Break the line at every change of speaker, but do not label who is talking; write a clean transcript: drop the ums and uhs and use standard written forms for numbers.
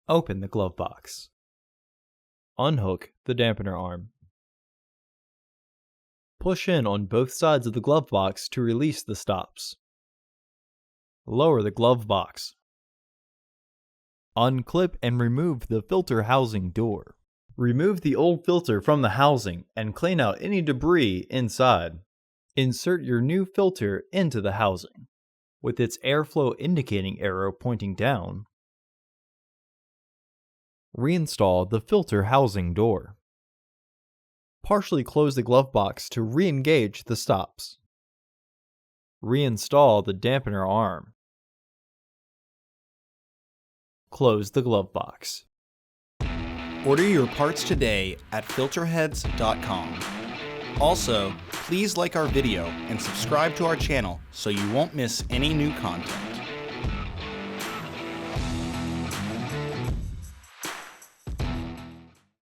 Open the glove box. Unhook the dampener arm. Push in on both sides of the glove box to release the stops. Lower the glove box. Unclip and remove the filter housing door. Remove the old filter from the housing and clean out any debris inside. Insert your new filter into the housing, with its airflow indicating arrow pointing down. Reinstall the filter housing door. Partially close the glove box to re-engage the stops. Reinstall the dampener arm. Close the glove box.
Order your parts today at filterheads.com. Also, please like our video and subscribe to our channel so you won't miss any new content.